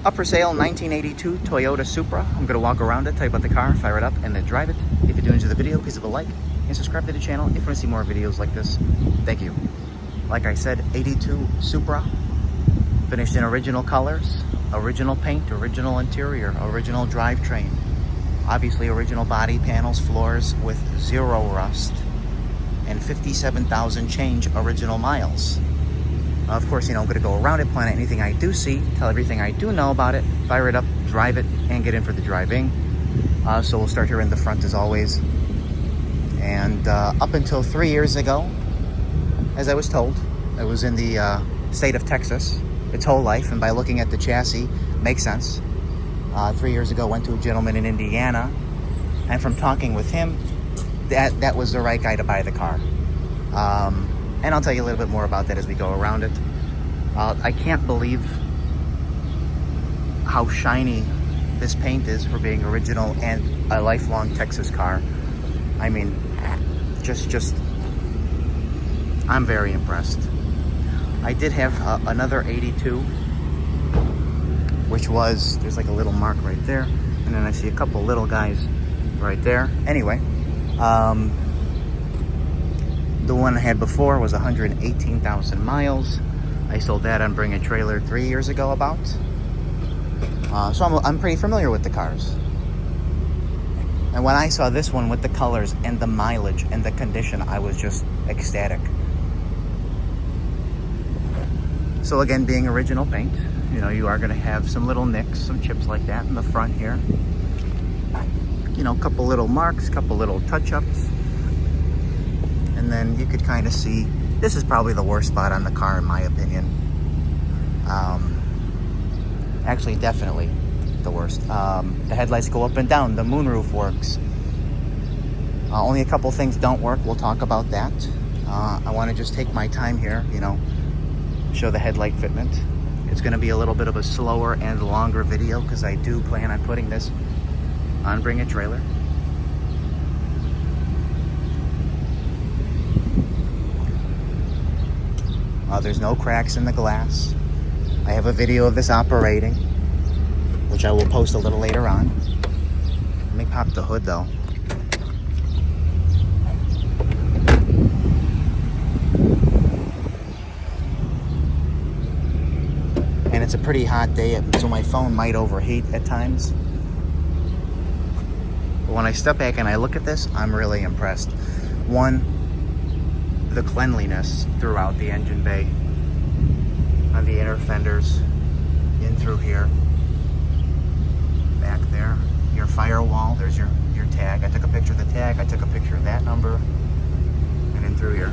Up for sale, 1982 Toyota Supra. I'm going to walk around it, tell you about the car, fire it up, and then drive it. If you do enjoy the video, please leave a like and subscribe to the channel if you want to see more videos like this. Thank you. Like I said, 82 Supra, finished in original colors, original paint, original interior, original drivetrain. Obviously original body panels, floors with 0 rust, and 57,000 change original miles. Of course, I'm going to go around it, point out anything I do see, tell everything I do know about it, fire it up, drive it, and get in for the driving. So we'll start here in the front as always. And up until 3 years ago, as I was told, I was in the state of Texas its whole life, and by looking at the chassis, makes sense. 3 years ago, went to a gentleman in Indiana, and from talking with him, that was the right guy to buy the car. And I'll tell you a little bit more about that as we go around it. I can't believe how shiny this paint is for being original and a lifelong Texas car. I mean, just I'm very impressed. I did have another 82, which was, there's like a little mark right there, and then I see a couple little guys right there. Anyway, the one I had before was 118,000 miles. I sold that on Bring a Trailer 3 years ago about. So I'm pretty familiar with the cars. And when I saw this one with the colors and the mileage and the condition, I was just ecstatic. So again, being original paint, you are going to have some little nicks, some chips like that in the front here. A couple little marks, couple little touch-ups. And then you could kind of see, this is probably the worst spot on the car in my opinion. Actually, definitely the worst. The headlights go up and down, the moonroof works. Only a couple things don't work, we'll talk about that. I want to just take my time here, show the headlight fitment. It's going to be a little bit of a slower and longer video because I do plan on putting this on Bring a Trailer. There's no cracks in the glass. I have a video of this operating, which I will post a little later on. Let me pop the hood though. And it's a pretty hot day, so my phone might overheat at times. But when I step back and I look at this, I'm really impressed. One, the cleanliness throughout the engine bay, on the inner fenders, in through here, back there, your firewall, there's your tag. I took a picture of the tag, I took a picture of that number, and in through here.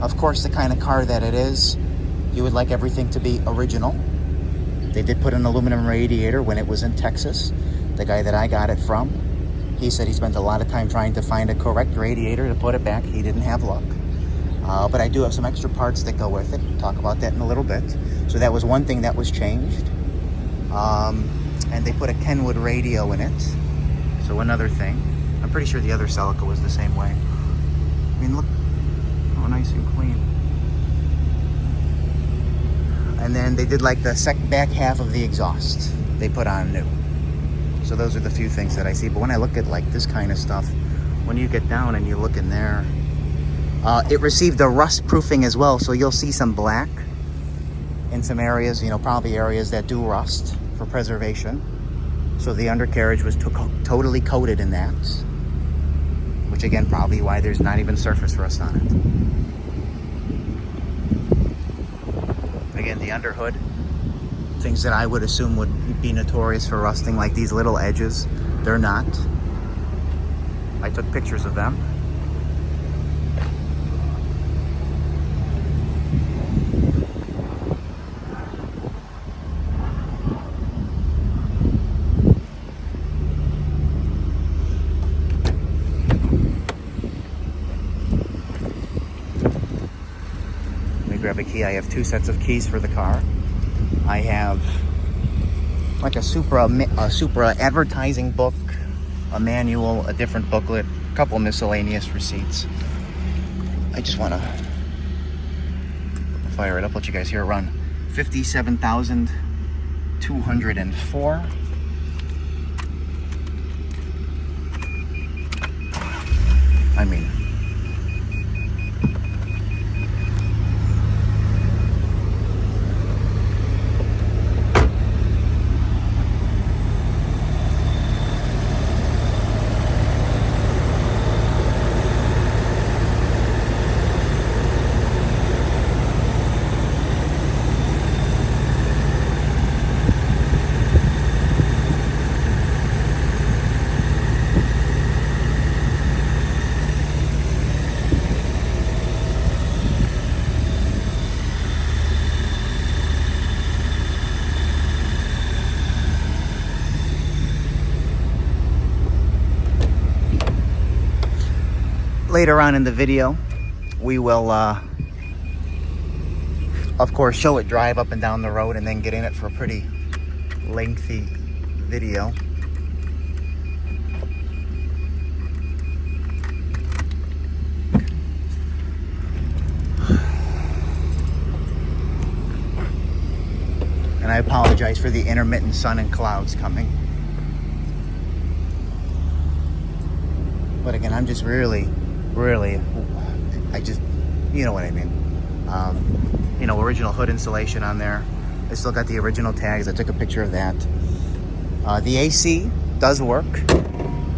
Of course, the kind of car that it is, you would like everything to be original. They did put an aluminum radiator when it was in Texas. The guy that I got it from, he said he spent a lot of time trying to find a correct radiator to put it back. He didn't have luck. But I do have some extra parts that go with it. Talk about that in a little bit. So that was one thing that was changed. And they put a Kenwood radio in it. So another thing. I'm pretty sure the other Celica was the same way. I mean, look how nice and clean. And then they did like the back half of the exhaust. They put on new. So those are the few things that I see. But when I look at like this kind of stuff, when you get down and you look in there, it received a rust proofing as well. So you'll see some black in some areas, probably areas that do rust for preservation. So the undercarriage was totally coated in that, which again, probably why there's not even surface rust on it. Again, the underhood, things that I would assume would be notorious for rusting, like these little edges, they're not. I took pictures of them. Grab a key. I have 2 sets of keys for the car. I have like a Supra advertising book, a manual, a different booklet, a couple miscellaneous receipts. I just want to fire it up, let you guys hear it run. 57,204. I mean, later on in the video, we will, of course, show it drive up and down the road and then get in it for a pretty lengthy video. And I apologize for the intermittent sun and clouds coming. But again, I'm just really, I just, you know what I mean. You know, original hood insulation on there. I still got the original tags. I took a picture of that. The AC does work.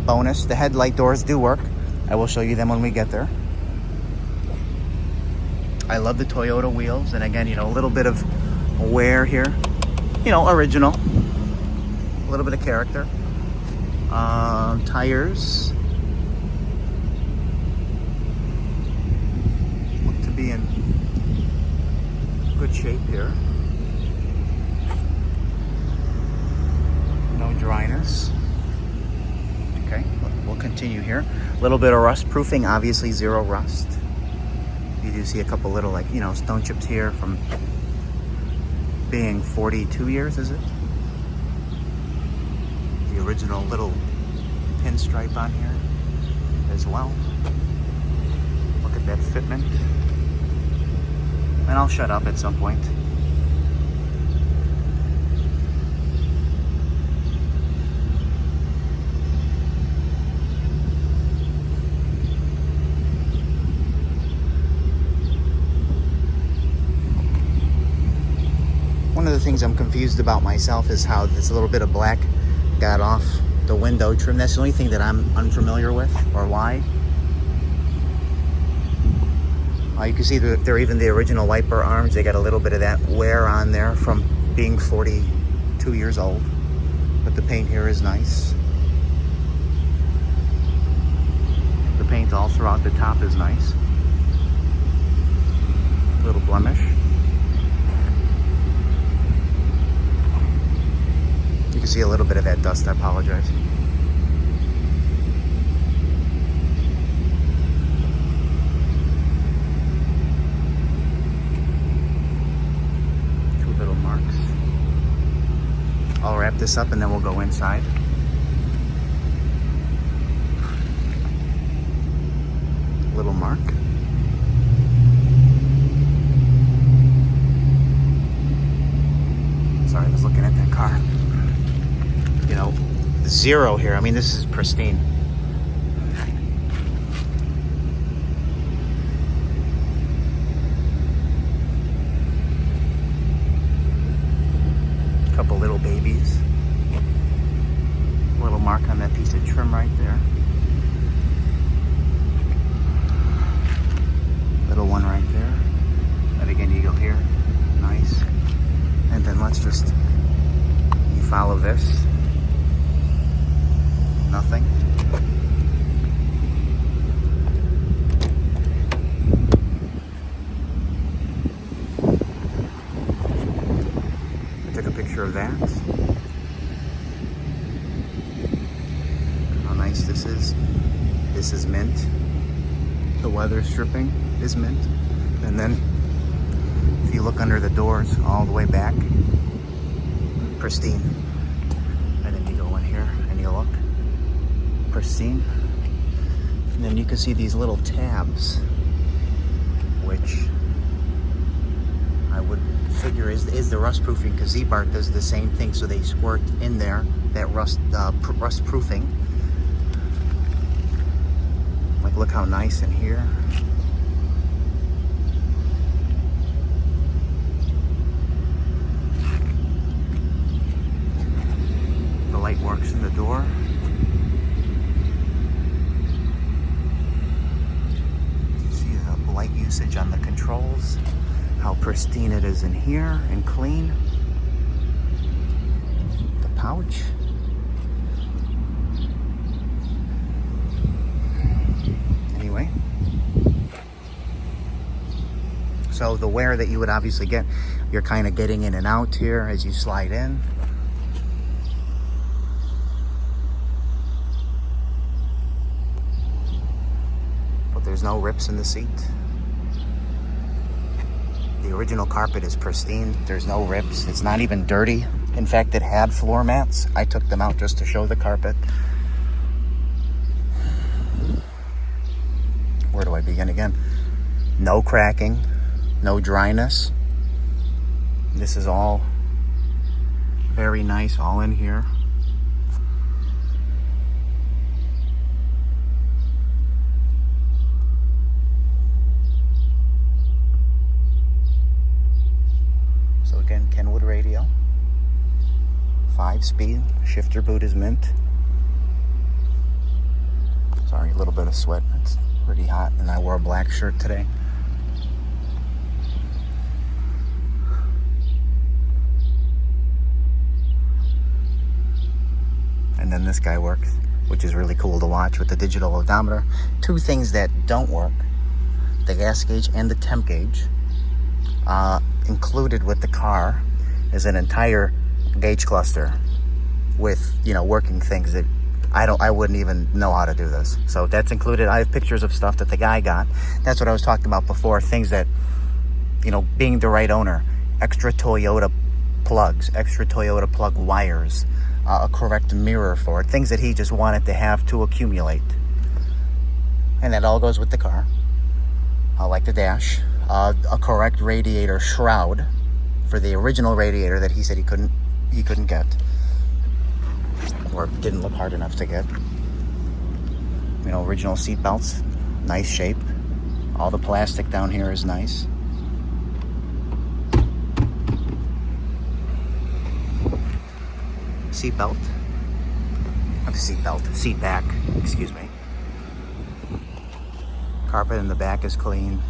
Bonus, the headlight doors do work. I will show you them when we get there. I love the Toyota wheels. And again, you know, a little bit of wear here. You know, original. A little bit of character. Tires. Look to be in good shape here. No dryness. Okay, we'll continue here. A little bit of rust proofing, obviously zero rust. You do see a couple little, like, you know, stone chips here from being 42 years, is it? The original little pinstripe on here as well. Look at that fitment. And I'll shut up at some point. One of the things I'm confused about myself is how this little bit of black got off the window trim. That's the only thing that I'm unfamiliar with, or why. You can see that they're even the original wiper arms. They got a little bit of that wear on there from being 42 years old. But the paint here is nice. The paint all throughout the top is nice. A little blemish. You can see a little bit of that dust, I apologize. Two little marks. I'll wrap this up and then we'll go inside. Little mark. Sorry, I was looking at that car. You know, zero here. I mean, this is pristine. Couple little babies. Little mark on that piece of trim right there. Little one right there. And again, you go here. Nice. And then let's just, you follow this. Nothing. I took a picture of that. How nice this is. This is mint. The weather stripping is mint. And then if you look under the doors all the way back, pristine. And then you go in here and you look. Pristine. And then you can see these little tabs, which figure is the rust proofing, because Z-Bart does the same thing. So they squirt in there that rust proofing. Like, look how nice in here. The light works in the door. See the light usage on the controls. How pristine it is in here and clean. The pouch. Anyway. So the wear that you would obviously get, you're kind of getting in and out here as you slide in. But there's no rips in the seat. The original carpet is pristine. There's no rips. It's not even dirty. In fact, it had floor mats. I took them out just to show the carpet. Where do I begin again? No cracking, no dryness. This is all very nice, all in here. So again, Kenwood radio, 5-speed, shifter boot is mint. Sorry, a little bit of sweat. It's pretty hot, and I wore a black shirt today. And then this guy works, which is really cool to watch with the digital odometer. Two things that don't work: the gas gauge and the temp gauge. Included with the car is an entire gauge cluster with, you know, working things that I wouldn't even know how to do this. So that's included. I have pictures of stuff that the guy got. That's what I was talking about before. Things that, you know, being the right owner, extra Toyota plugs, extra Toyota plug wires, a correct mirror for it, things that he just wanted to have to accumulate. And that all goes with the car. Like the dash, a correct radiator shroud for the original radiator that he said he couldn't get, or didn't look hard enough to get. You know, original seat belts, nice shape. All the plastic down here is nice. Seat back, excuse me. Carpet in the back is clean.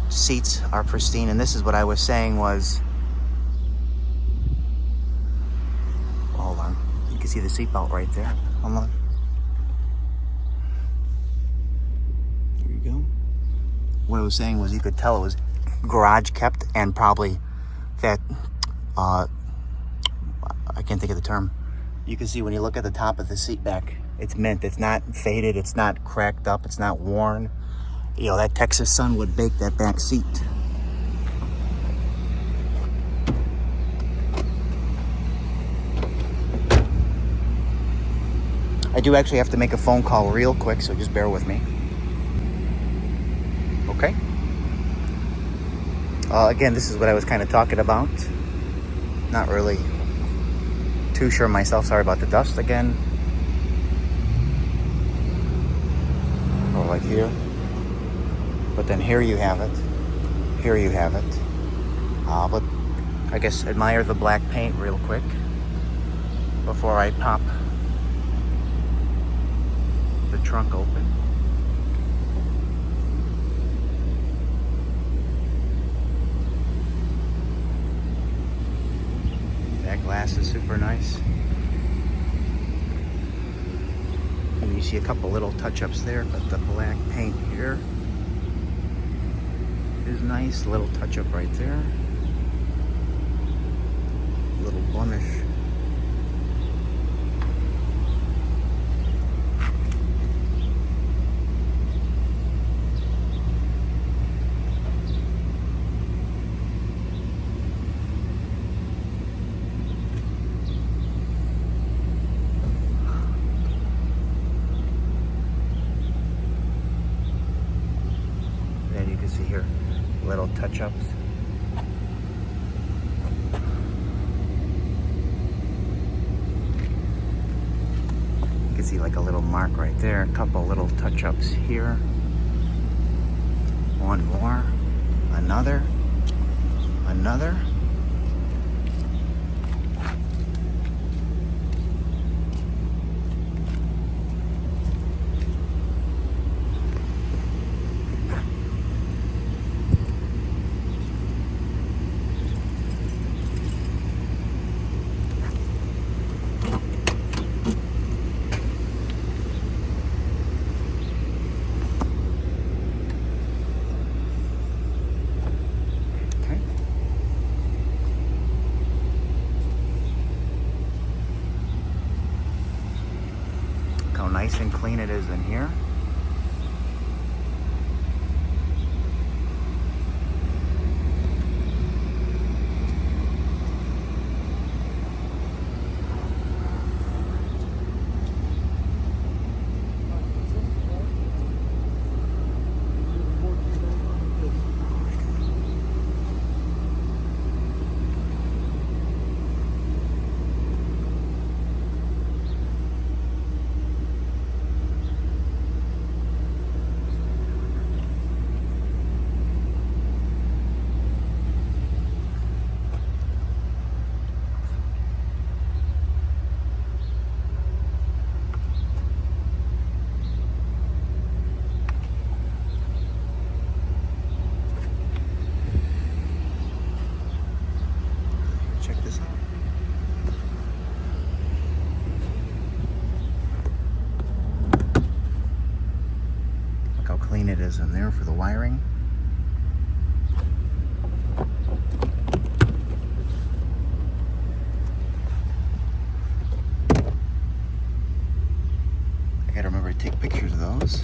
Seats are pristine, and this is what I was saying was, hold on, you can see the seat belt right there. Hold on. There you go. What I was saying was, you could tell it was garage kept, and probably that, I can't think of the term. You can see when you look at the top of the seat back, it's mint. It's not faded. It's not cracked up. It's not worn. You know, that Texas sun would bake that back seat. I do actually have to make a phone call real quick, so just bear with me. Okay. Again, this is what I was kind of talking about. Not really too sure myself. Sorry about the dust again. Or like here. But then here you have it. Here you have it. But I guess admire the black paint real quick before I pop the trunk open. That glass is super nice. And you see a couple little touch-ups there, but the black paint here is nice. Little touch-up right there. Little blemish. Then you can see here little touch-ups. can see like a little mark right there. A couple little touch-ups here. One more. Another. Another. How nice and clean it is in here. Check this out. Look how clean it is in there for the wiring. I gotta remember to take pictures of those.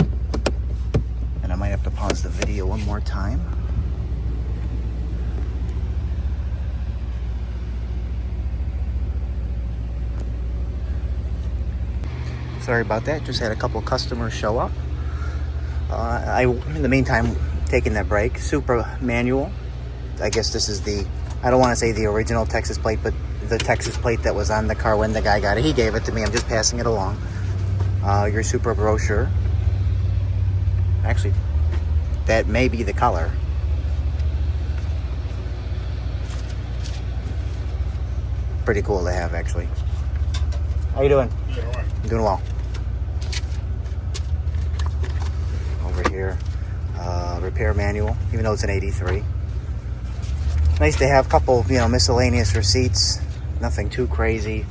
And I might have to pause the video one more time. Sorry about that, just had a couple customers show up. In the meantime, taking that break. Supra manual. I guess this is the, I don't want to say the original Texas plate, but the Texas plate that was on the car when the guy got it. He gave it to me, I'm just passing it along. Your Supra brochure. Actually, that may be the color. Pretty cool to have, actually. How you doing? Yeah, all right. I'm doing well. Over here, repair manual, even though it's an 83. Nice to have a couple, miscellaneous receipts. Nothing too crazy.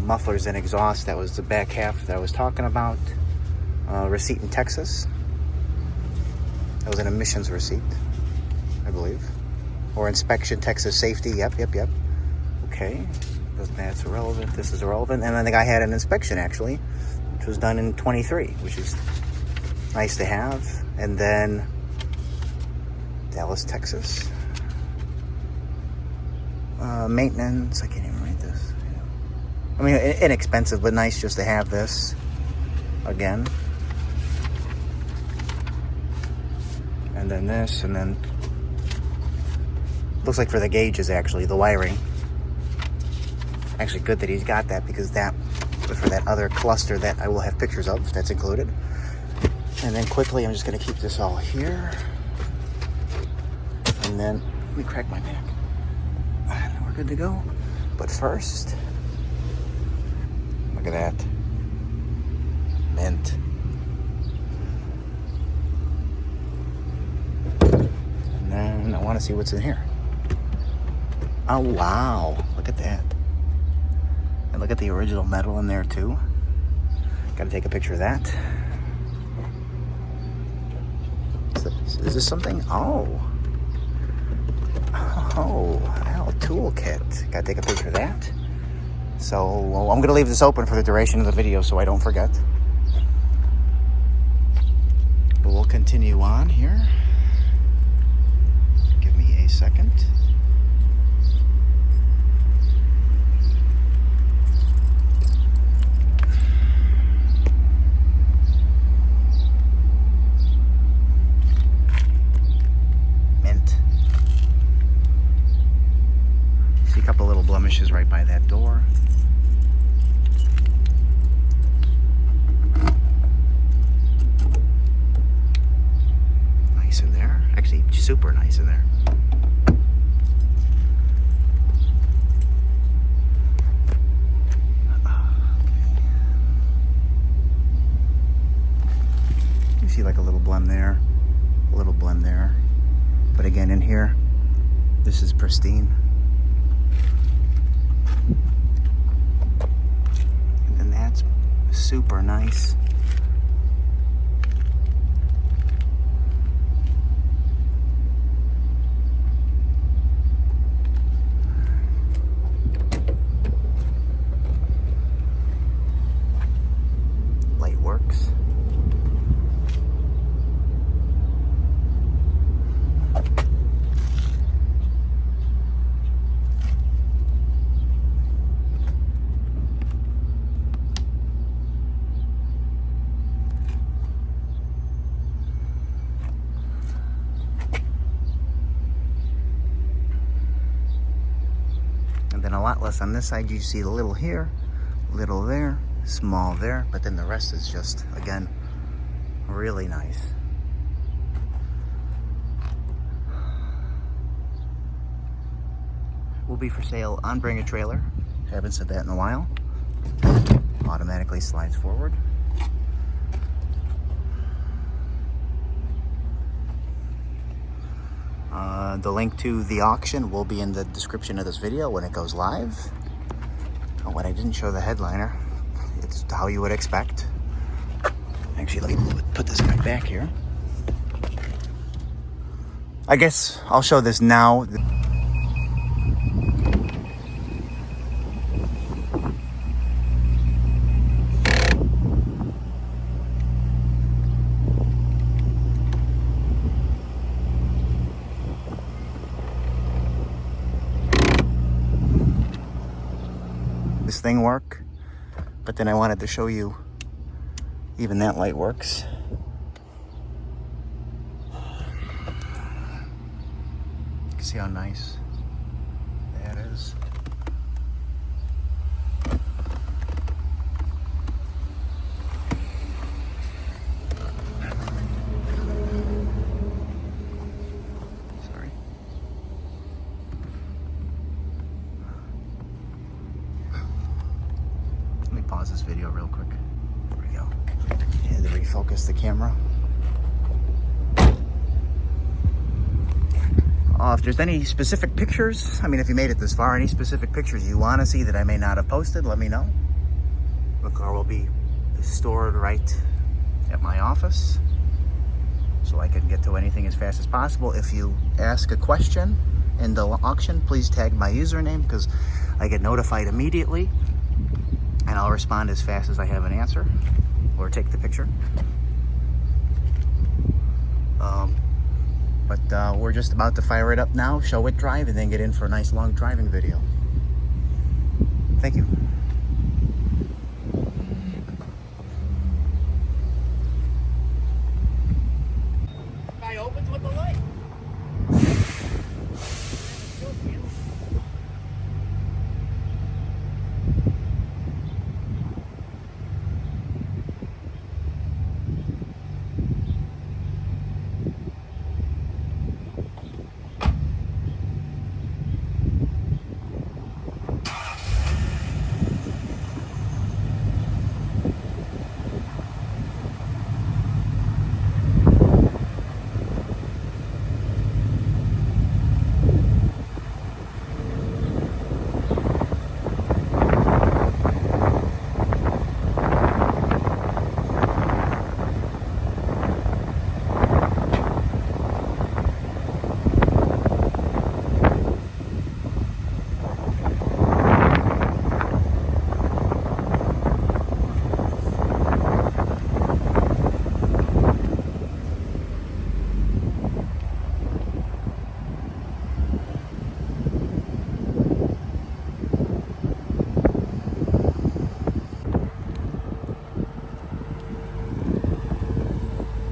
Mufflers and exhaust, that was the back half that I was talking about. Receipt in Texas. That was an emissions receipt, I believe. Or inspection, Texas safety, yep. Okay, that's irrelevant, this is irrelevant. And then the guy had an inspection actually, which was done in 23, which is nice to have. And then Dallas, Texas. Maintenance, I can't even read this. I mean, inexpensive, but nice just to have this again. And then this, and then looks like for the gauges actually, the wiring. Actually good that he's got that, because that was for that other cluster that I will have pictures of, that's included. And then quickly, I'm just gonna keep this all here. And then, let me crack my back. And we're good to go. But first, look at that. Mint. And then I wanna see what's in here. Oh wow, look at that. And look at the original metal in there too. Gotta take a picture of that. Is this something? Oh, toolkit. Gotta take a picture of that. So I'm gonna leave this open for the duration of the video so I don't forget. But we'll continue on here. Give me a second. Couple little blemishes right by that door. super nice in there. You see like a little blem there, a little blem there. But again, in here, this is pristine. And then that's super nice. Light works. And then a lot less on this side. You see a little here, little there, small there, but then the rest is just, again, really nice. Will be for sale on Bring a Trailer. Haven't said that in a while. Automatically slides forward. The link to the auction will be in the description of this video when it goes live. When I didn't show the headliner, it's how you would expect. Actually, let me put this guy back here. I guess I'll show this now. This thing work, but then I wanted to show you even that light works. You can see how nice that is. Sorry. Let me pause this video real quick. There we go. And to refocus the camera. If there's any specific pictures, I mean, if you made it this far, any specific pictures you want to see that I may not have posted, let me know. The car will be stored right at my office, so I can get to anything as fast as possible. If you ask a question in the auction, please tag my username, because I get notified immediately, and I'll respond as fast as I have an answer, or take the picture. But we're just about to fire it up now, show it drive, and then get in for a nice long driving video. Thank you. Guy opens with the light.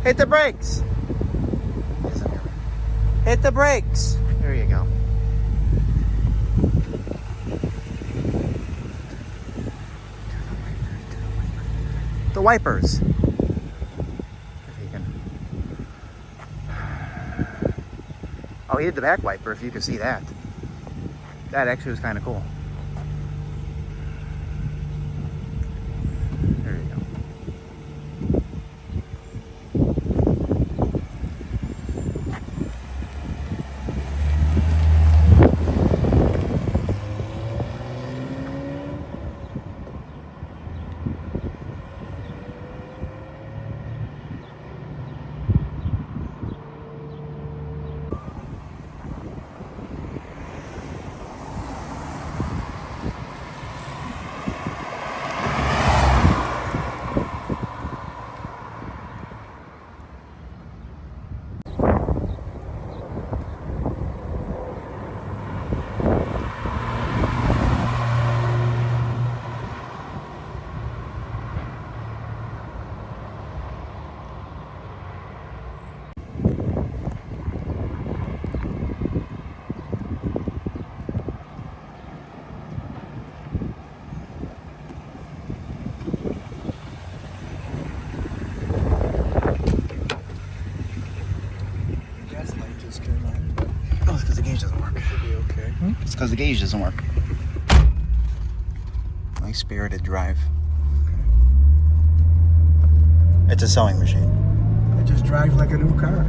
Hit the brakes. Hit the brakes. There you go. The wipers. If you can. Oh, he did the back wiper, if you could see that. That actually was kind of cool. There you go. It's because the gauge doesn't work. Nice spirited drive. Okay. It's a sewing machine. It just drives like a new car.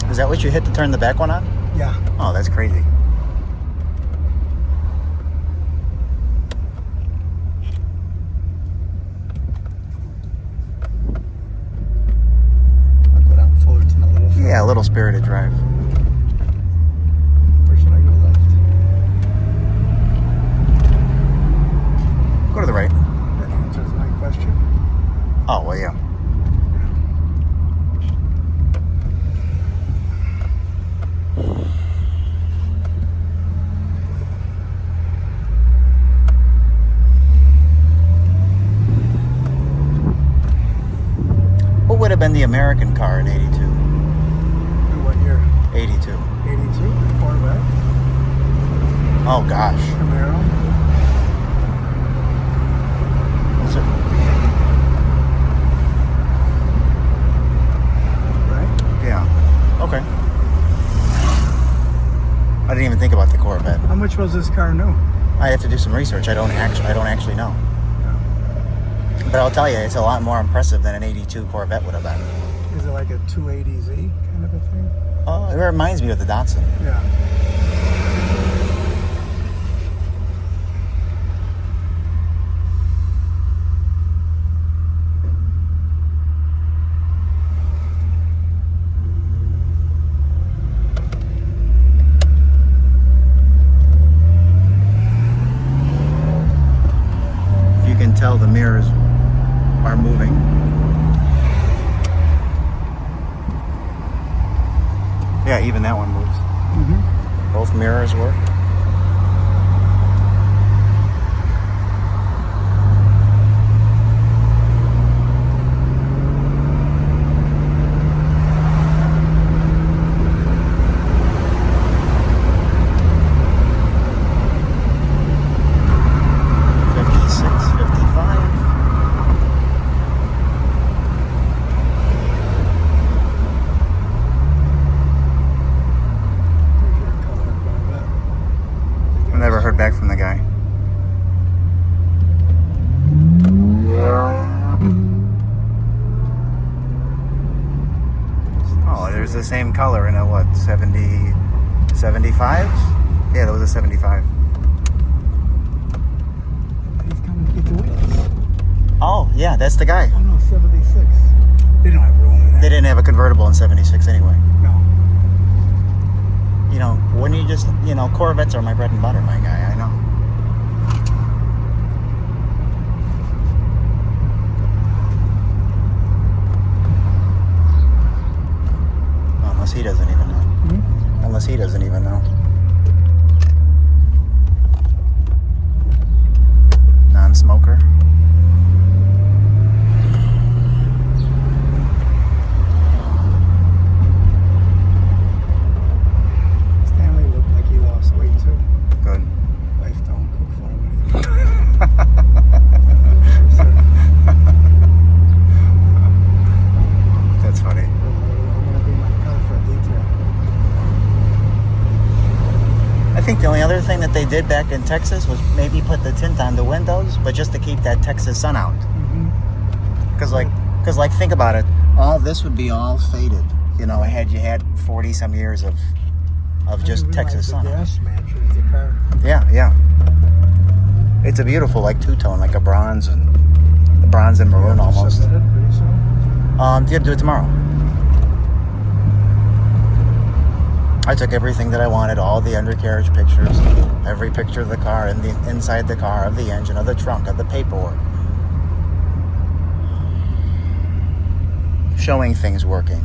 Is that what you hit to turn the back one on? Yeah. Oh, that's crazy. I'll go down forward to the little front. Yeah, a little spirited drive. Where should I go left? Go to the right. That answers my question. Oh, well, yeah. What would have been the American car in 82? In what year? 82. 82? The Corvette? Oh, gosh. Camaro? Was it? Right? Yeah. Okay. I didn't even think about the Corvette. How much was this car new? I have to do some research. I don't actually know. But I'll tell you, it's a lot more impressive than an 82 Corvette would have been. Is it like a 280Z kind of a thing? Oh, it reminds me of the Datsun. Yeah. If you can tell, the mirrors are moving. Yeah, even that one moves. Mm-hmm. Both mirrors work. Never heard back from the guy. Oh, there's the same color in a what, 70, 75? Yeah, that was a 75. He's coming to get the wheels. Oh, yeah, that's the guy. Oh no, 76. They don't have room in that. They didn't have a convertible in 76 anyway. No. You know, when you just, you know, Corvettes are my bread and butter, my guy, I know. Unless he doesn't even know. Mm-hmm. Unless he doesn't even know. Another thing that they did back in Texas was maybe put the tint on the windows, but just to keep that Texas sun out. Because like think about it, all this would be all faded. You know, had you had 40 some years of just Texas sun. Gas matches the car. Yeah. It's a beautiful like two-tone, like a bronze and maroon almost. Submit it pretty soon. You have to do it tomorrow. I took everything that I wanted, all the undercarriage pictures, every picture of the car, and the inside the car, of the engine, of the trunk, of the paperwork. Showing things working.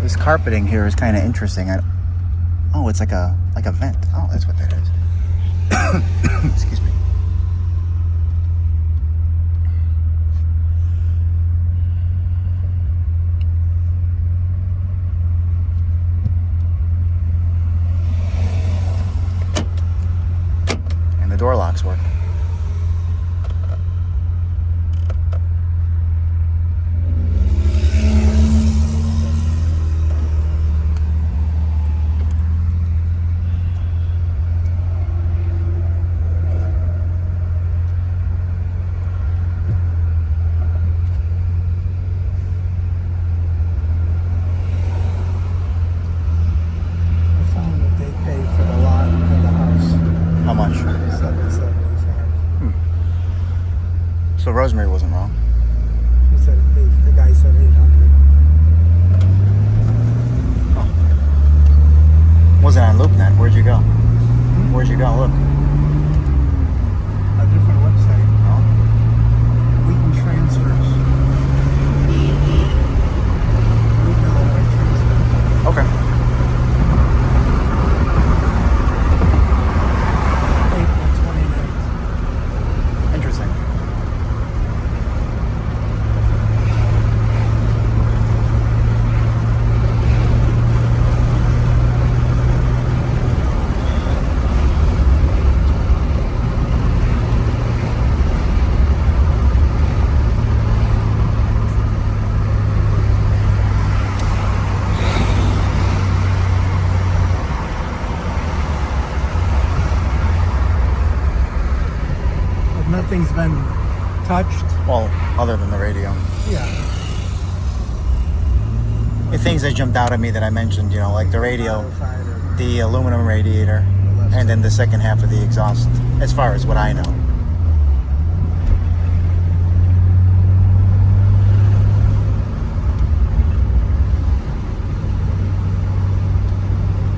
This carpeting here is kind of interesting. Oh, it's like a vent. Oh, that's what that is. Excuse me. And the door locks work. How much? $775. So Rosemary wasn't wrong. He said the guy said 800. Oh. Wasn't on loop then. Where'd you go? Where'd you go? Look. A different website. Oh. Wheaton Transfers. Wheaton Illinois Transfers. Okay. April 29th. Interesting. Nothing's been touched. Well, other than the radio. Yeah. The things that jumped out at me that I mentioned, you know, like the radio, Modified or the aluminum radiator, left. and then the second half of the exhaust, as far as what I know.